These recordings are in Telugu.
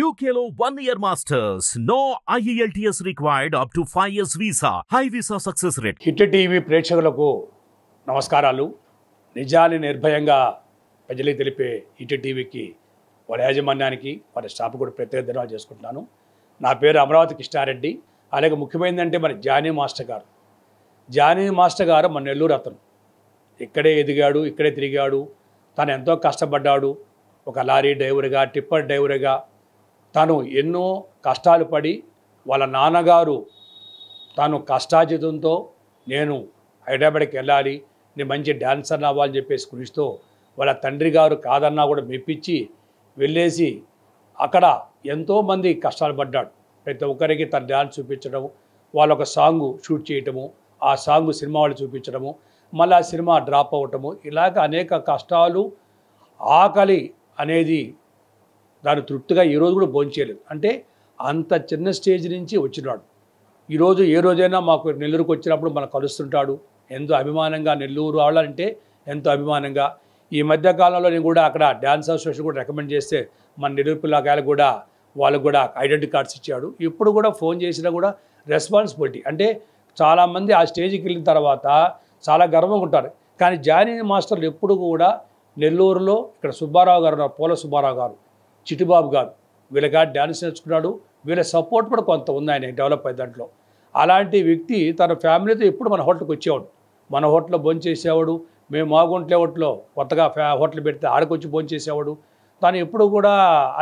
UKLO 1 year masters. No IELTS required up to 5 years visa. High visa success rate. Hit TV ప్రేక్షకులకు నమస్కారాలు. నిజాన్ని నిర్భయంగా ప్రజలకు తెలిపే హిట్ టీవీకి వాళ్ళ యాజమాన్యానికి వారి స్టాఫ్ కూడా ప్రత్యేక ధన్యవాదాలు చేసుకుంటున్నాను. నా పేరు అమరావతి కృష్ణారెడ్డి. అలాగే ముఖ్యమైనదంటే మన జానీ మాస్టర్ గారు. జానీ మాస్టర్ గారు మన నెల్లూరు అతను. ఇక్కడే ఎదిగాడు, ఇక్కడే తిరిగాడు. తను ఎంతో కష్టపడ్డాడు. ఒక లారీ డ్రైవర్గా, టిప్పర్ డ్రైవర్గా తను ఎన్నో కష్టాలు పడి వాళ్ళ నాన్నగారు తాను కష్టాజితంతో నేను హైదరాబాద్కి వెళ్ళాలి, నేను మంచి డ్యాన్సర్ అవ్వాలని చెప్పేసి కృషితో వాళ్ళ తండ్రి గారు కాదన్నా కూడా మెప్పించి వెళ్ళేసి అక్కడ ఎంతోమంది కష్టాలు పడ్డాడు. ప్రతి ఒక్కరికి తన డ్యాన్స్ చూపించడం, వాళ్ళ ఒక సాంగ్ షూట్ చేయటము, ఆ సాంగ్ సినిమా వాళ్ళు చూపించడము, మళ్ళీ ఆ సినిమా డ్రాప్ అవ్వటము, ఇలాగ అనేక కష్టాలు, ఆకలి అనేది దాని తృప్తిగా ఈరోజు కూడా భోంచేయలేదు. అంటే అంత చిన్న స్టేజ్ నుంచి వచ్చినాడు. ఈరోజు ఏ రోజైనా మాకు నెల్లూరుకు వచ్చినప్పుడు మనం కలుస్తుంటాడు. ఎంతో అభిమానంగా నెల్లూరు రావాలంటే ఎంతో అభిమానంగా. ఈ మధ్యకాలంలో నేను కూడా అక్కడ డ్యాన్స్ అసోసియేషన్ కూడా రికమెండ్ చేస్తే మన నెల్లూరు పిల్లకాయలు కూడా వాళ్ళకు కూడా ఐడెంటిటీ కార్డ్స్ ఇచ్చాడు. ఇప్పుడు కూడా ఫోన్ చేసినా కూడా రెస్పాన్సిబిలిటీ అంటే చాలామంది ఆ స్టేజ్కి వెళ్ళిన తర్వాత చాలా గర్వంగా ఉంటారు. కానీ జానీ మాస్టర్లు ఎప్పుడు కూడా నెల్లూరులో ఇక్కడ సుబ్బారావు గారు ఉన్నారు, పోల సుబ్బారావు గారు, చిట్టిబాబు గారు, వీళ్ళగా డ్యాన్స్ నేర్చుకున్నాడు. వీళ్ళ సపోర్ట్ కూడా కొంత ఉంది ఆయన డెవలప్ అయ్యే దాంట్లో. అలాంటి వ్యక్తి తన ఫ్యామిలీతో ఎప్పుడు మన హోటల్కి వచ్చేవాడు. మన హోటల్లో భోంచేసేవాడు. మేము మాగుంట్లే హోటల్లో కొత్తగా హోటల్ పెడితే ఆడకొచ్చి భోంచేసేవాడు. తను ఎప్పుడు కూడా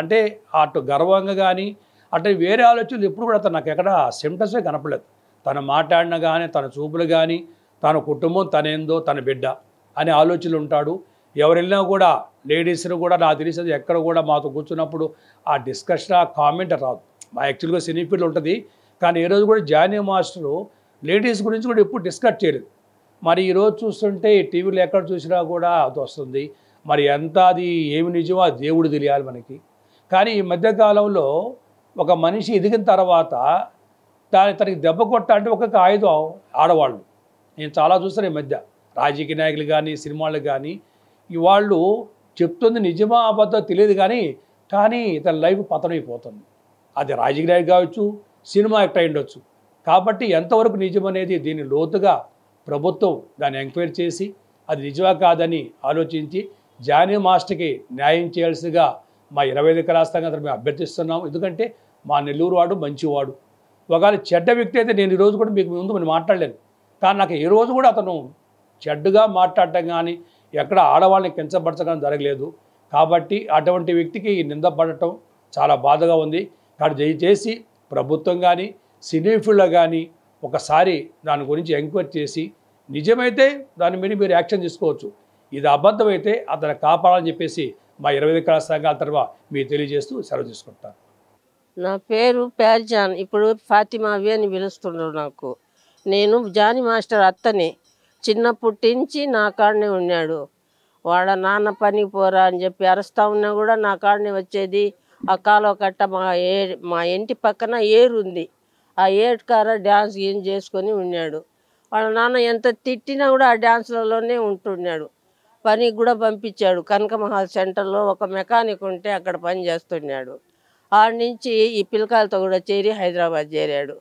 అంటే అటు గర్వంగా కానీ అంటే వేరే ఆలోచనలు ఎప్పుడు కూడా తను నాకు ఎక్కడ సిమ్టమ్సే కనపడలేదు. తను మాట్లాడినా కానీ, తన చూపులు కానీ, తన కుటుంబం తనేందో తన బిడ్డ అనే ఆలోచనలు ఉంటాడు. ఎవరు వెళ్ళినా కూడా లేడీస్ని కూడా నాకు తెలిసేది ఎక్కడ కూడా మాతో కూర్చున్నప్పుడు ఆ డిస్కషన్, ఆ కామెంట్ రాదు. మా యాక్చువల్గా సినీ ఫీల్డ్ ఉంటుంది. కానీ ఈరోజు కూడా జానీ మాస్టరు లేడీస్ గురించి కూడా ఎప్పుడు డిస్కస్ చేయలేదు. మరి ఈరోజు చూస్తుంటే టీవీలో ఎక్కడ చూసినా కూడా అది వస్తుంది. మరి ఎంత అది ఏమి నిజమో అది దేవుడు తెలియాలి మనకి. కానీ ఈ మధ్యకాలంలో ఒక మనిషి ఎదిగిన తర్వాత తనకి దెబ్బ కొట్ట అంటే ఒక్కొక్క ఆయుధం ఆడవాళ్ళు. నేను చాలా చూస్తాను ఈ మధ్య రాజకీయ నాయకులు కానీ, సినిమాలు కానీ, వాళ్ళు చెప్తుంది నిజమా అబద్ధం తెలియదు కానీ తన లైఫ్ పతనమైపోతుంది. అది రాజకీయ నాయకుడు కావచ్చు, సినిమా యాక్టర్ అయి ఉండొచ్చు. కాబట్టి ఎంతవరకు నిజమనేది దీన్ని లోతుగా ప్రభుత్వం దాన్ని ఎంక్వైరీ చేసి అది నిజమా కాదని ఆలోచించి జానీ మాస్టర్కి న్యాయం చేయాల్సిగా మా 25 కళాస్థానంగా అతను మేము అభ్యర్థిస్తున్నాము. ఎందుకంటే మా నెల్లూరు వాడు మంచివాడు. ఒకవేళ చెడ్డ వ్యక్తి అయితే నేను ఈరోజు కూడా మీకు ముందు నేను మాట్లాడలేను. కానీ నాకు ఏ రోజు కూడా అతను చెడ్డగా మాట్లాడటం కానీ ఎక్కడ ఆడవాళ్ళని కించపరచడం జరగలేదు. కాబట్టి అటువంటి వ్యక్తికి నిందపడటం చాలా బాధగా ఉంది. కానీ దయచేసి ప్రభుత్వం కానీ, సినీ ఫీల్డ్లో కానీ ఒకసారి దాని గురించి ఎంక్వైరీ చేసి నిజమైతే దాని మీద మీరు యాక్షన్ తీసుకోవచ్చు. ఇది అబద్ధమైతే అతను కాపాడాలని చెప్పేసి మా 25 కళా సంఘాల తర్వాత మీరు తెలియజేస్తూ సెలవు తీసుకుంటాను. నా పేరు ప్యార్జాన్. ఇప్పుడు ఫాతిమావి అని పిలుస్తున్నారు నాకు. నేను జానీ మాస్టర్ అత్తని. చిన్నప్పటి నుంచి నా కాడనే ఉన్నాడు. వాళ్ళ నాన్న పనికి పోరా అని చెప్పి అరుస్తూ ఉన్నా కూడా నా కాడనే వచ్చేది. ఆ కాలువ కట్ట మా ఇంటి పక్కన ఏరు ఉంది. ఆ ఏరు కార డ్యాన్స్ ఏం చేసుకొని ఉన్నాడు. వాళ్ళ నాన్న ఎంత తిట్టినా కూడా ఆ డ్యాన్స్లలోనే ఉంటున్నాడు. పనికి కూడా పంపించాడు. కనకమహల్ సెంటర్లో ఒక మెకానిక్ ఉంటే అక్కడ పని చేస్తున్నాడు. ఆడ నుంచి ఈ పిల్లకాయలతో కూడా చేరి హైదరాబాద్ చేరాడు.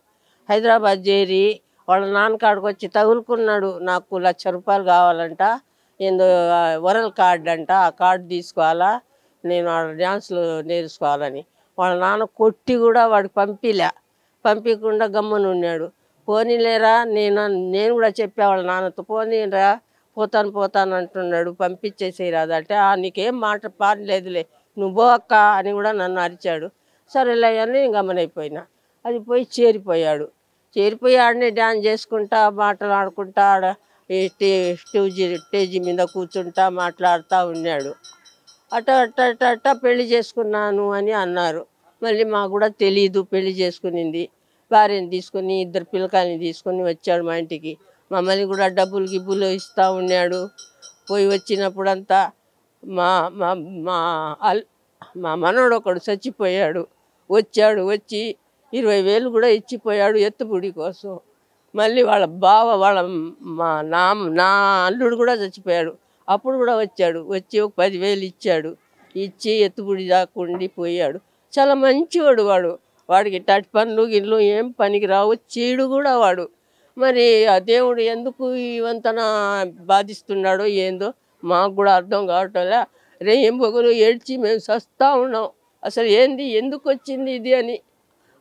హైదరాబాద్ చేరి వాళ్ళ నాన్న కాడికి వచ్చి తగులుకున్నాడు. నాకు ₹1,00,000 కావాలంట, ఏందో వరల్ కార్డు అంట, ఆ కార్డు తీసుకోవాలా, నేను ఆ డ్యాన్స్లు నేర్చుకోవాలని. వాళ్ళ నాన్న కొట్టి కూడా వాడికి పంపించకుండా గమ్మున ఉన్నాడు. పోనీలేరా నేను కూడా చెప్పా వాళ్ళ నాన్నతో, పోనీరా పోతాను అంటున్నాడు, పంపించేసేరాదంటే నీకేం మాట పాడలేదులే నువ్వు పో అక్క అని కూడా నన్ను అరిచాడు. సరేలే అని గమనైపోయినా. అది పోయి చేరిపోయాడు. ఆడనే డ్యాన్స్ చేసుకుంటా మాట్లాడుకుంటా ఆడ స్టేజీ మీద కూర్చుంటా మాట్లాడుతూ ఉన్నాడు. అట్ట పెళ్లి చేసుకున్నాను అని అన్నారు. మళ్ళీ మాకు కూడా తెలీదు పెళ్లి చేసుకునింది. భార్యని తీసుకొని 2 పిల్లకాయని తీసుకొని వచ్చాడు మా ఇంటికి. మమ్మల్ని కూడా డబ్బులు గిబ్బులు ఇస్తూ ఉన్నాడు. పోయి వచ్చినప్పుడంతా మా మా మా మా మనోడు ఒకడు చచ్చిపోయాడు. వచ్చి 20,000 కూడా ఇచ్చిపోయాడు ఎత్తుపుడి కోసం. మళ్ళీ వాళ్ళ బావ నా అల్లుడు కూడా చచ్చిపోయాడు. అప్పుడు కూడా వచ్చి ఒక 10,000 ఇచ్చాడు. ఇచ్చి ఎత్తుపుడి దాక్కుండి పోయాడు. చాలా మంచివాడు వాడు. వాడికి టట్ పనులు గిన్లు ఏం పనికి రావు, చీడు కూడా వాడు. మరి ఆ దేవుడు ఎందుకు ఇవంతన బాధిస్తున్నాడో ఏందో మాకు కూడా అర్థం కావట్లే. రేం పొగలు ఏడ్చి మేము సస్తా ఉన్నాం. అసలు ఏంది, ఎందుకు వచ్చింది ఇది అని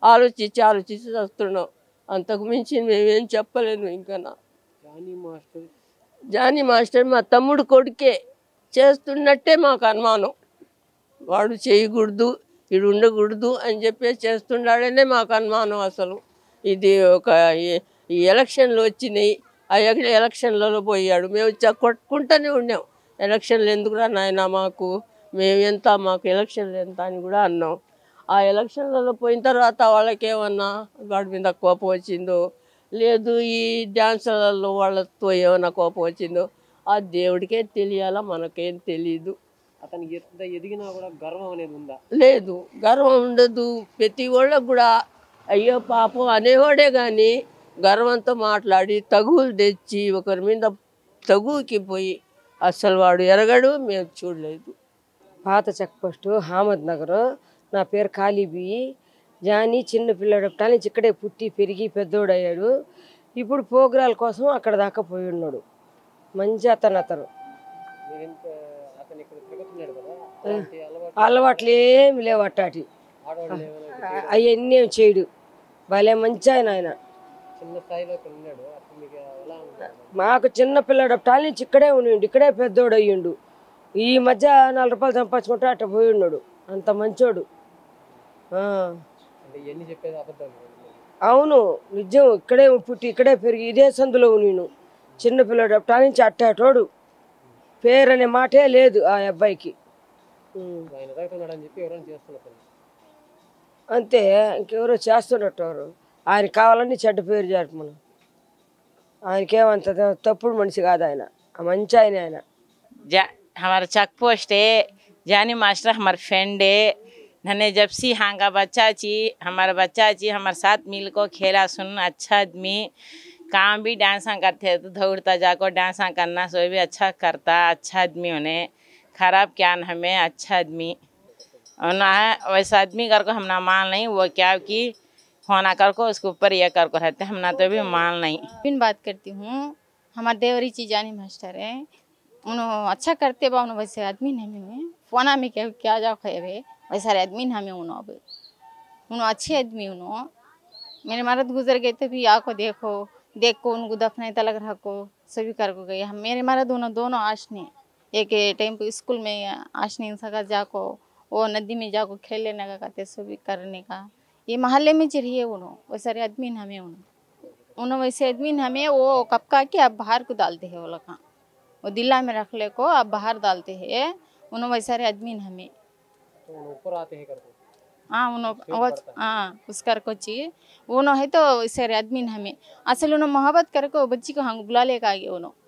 ఆలోచించి చస్తున్నాం. అంతకు మించి మేమేం చెప్పలేము. ఇంకా జానీ మాస్టర్ మా తమ్ముడు కొడుకే చేస్తున్నట్టే మాకు అనుమానం. వాడు చేయకూడదు, ఇడు ఉండకూడదు అని చెప్పి చేస్తున్నాడనే మాకు అనుమానం. అసలు ఇది ఒక ఈ ఎలక్షన్లు వచ్చినాయి, ఆ ఎలక్షన్లలో పోయాడు. మేము కొట్టుకుంటూనే ఉన్నాం, ఎలక్షన్లు ఎందుకురా నాయన మాకు, మాకు ఎలక్షన్లు ఎంత అని కూడా అన్నాం. ఆ ఎలక్షన్లలో పోయిన తర్వాత వాళ్ళకేమన్నా వాడి మీద కోపం వచ్చిందో లేదు, ఈ డ్యాన్సులలో వాళ్ళతో ఏమైనా కోపం వచ్చిందో ఆ దేవుడికే తెలియాలా, మనకేం తెలీదు. అతనికి ఎంత ఎదిగినా కూడా గర్వం అనేది ఉందా? లేదు, గర్వం ఉండదు. ప్రతి వాళ్ళకు కూడా అయ్యో పాపం అనేవాడే కానీ గర్వంతో మాట్లాడి తగువులు తెచ్చి ఒకరి మీద తగువుకి పోయి అసలు వాడు ఎరగడు, మేము చూడలేదు. పాత చెక్ పోస్టు అహ్మద్ నగర్. నా పేరు కాలిబీ. జానీ చిన్న పిల్లడు నుంచి ఇక్కడే పుట్టి పెరిగి పెద్దోడయ్యాడు. ఇప్పుడు ప్రోగ్రాల కోసం అక్కడ దాకా పోయి ఉన్నాడు. మంచి అతను అలవాట్లు ఏమి లేవు అట్టాటి, అవన్నీ ఏం చేయడు. భలే మంచి ఆయన. మాకు చిన్న పిల్లడు నుంచి ఇక్కడే ఉండి ఇక్కడే పెద్దోడు అయ్యిండు. ఈ మధ్య 4 రూపాయలు సంపాదించుకుంటే అట్ట పోయి ఉన్నాడు. అంత మంచోడు. అవును, నిజం. ఇక్కడే పుట్టి ఇక్కడే పెరిగి ఇదే సందులో నేను చిన్నపిల్లడు నుంచి అట్టాటోడు. పేరు అనే మాటే లేదు ఆ అబ్బాయికి. అంతే, ఇంకెవరో చేస్తున్నట్టు. ఆయన కావాలని చెడ్డ పేరు జరపమను. ఆయనకేమంత తప్పుడు మనిషి కాదు ఆయన, మంచి ఆయన. हमारा चेक पोस्ट है, जानी मास्टर हमारे फ्रेंड है। नन्हे जब सी हाँ का बच्चा ची हमारे साथ मिल को खेला सुन। अच्छा आदमी, काम भी डांस करते तो दौड़ता जाकर डांस करना, सो भी अच्छा करता। अच्छा आदमी उन्हें खराब क्या न हमें अच्छा आदमी वैसा आदमी कर को हम ना मान नहीं। वो क्या कि होना कर को उसके ऊपर यह कर को रहते, हम ना तो भी मान नहीं। बिन बात करती हूँ, हमारे देवरी ची जानी मास्टर है। उन्होंने अच्छा करते बा, उन्होंने वैसे आदमी नहीं में फोना में क्या जा खे वैसा आदमी हमें उन्होंने अच्छे आदमी। उन्होंने मेरे मर्द गुजर गए थे भी आको देखो उनको दफनाई तलक रखो सभी कर को गए। हम मेरे मर्द दोनों आशने एक टाइम पर स्कूल में आशने सका जाको वो नदी में जाको खेल लेने का कहते सभी करने का। ये मोहल्ले में चाहिए उन्होंने वैसा आदमी हमें उन्होंने वैसे आदमी हमें वो कपका के अब बाहर को डालते हैं। वो लोग वो दिल्ला में रख ले को अब बाहर डालते हैं। उन्होंने वैसा आदमी हमें ऊपर आते हैं करको। हाँ उस कर को चाहिए उन्होंने है तो वैसे आदमी हमें असल उन्होंने मोहब्बत करके वो बच्ची को हम बुला लेकर आ गए। उन्होंने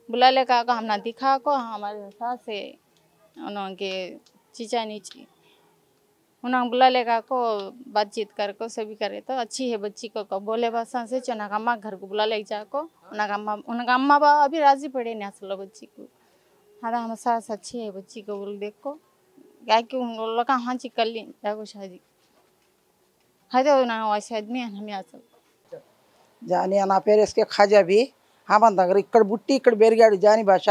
बुला लेकर आकर हमने दिखा को हमारे साथ से उन्होंने चीचा नीचे उन्होंने बुला लेकर को बातचीत करके सभी करे तो अच्छी है बच्ची को बोले भाषा से चना अम्मा घर को बुला ले जाको उनका अम्मा बाबा अभी राजी पड़े नहीं असल बच्ची को। हाँ हमारे सास अच्छी है बच्ची को बोल देखो क्या कि उन लोग का हाँ कर ली जाको शादी है तो ना वैसे आदमी हमें असल జానీ నా పేరు ఎస్కే ఖాజాబీ. అహ్మద్ నగర్. ఇక్కడ పుట్టి ఇక్కడ పెరిగాడు జానీ భాష.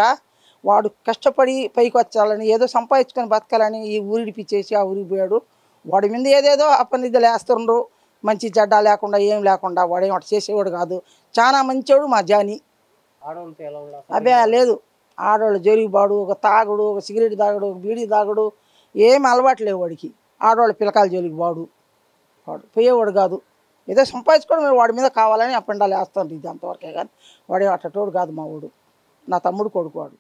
వాడు కష్టపడి పైకి వచ్చాలని ఏదో సంపాదించుకొని బతకాలని ఈ ఊరిడిపిచ్చేసి ఆ ఊరికి పోయాడు. వాడి మీద ఏదేదో అపనిధులు వేస్తుండ్రు, మంచి చెడ్డ లేకుండా ఏం లేకుండా. వాడేం అటు చేసేవాడు కాదు, చాలా మంచోడు మా జానీ. అబ్బే లేదు, ఆడవాళ్ళు జరుగుబాడు, ఒక తాగుడు, ఒక సిగరెట్ తాగుడు, ఒక బీడీ తాగుడు, ఏం అలవాటు లేవు వాడికి. ఆడవాళ్ళు పిల్లకాయల జోలికి వాడు పోయేవాడు కాదు. ఏదో సంపాదించుకోవడం వాడి మీద కావాలని అప్పండాలు వేస్తాను. ఇది అంతవరకే కానీ వాడే అట్టటోడు కాదు మా వాడు. నా తమ్ముడు కొడుకు వాడు.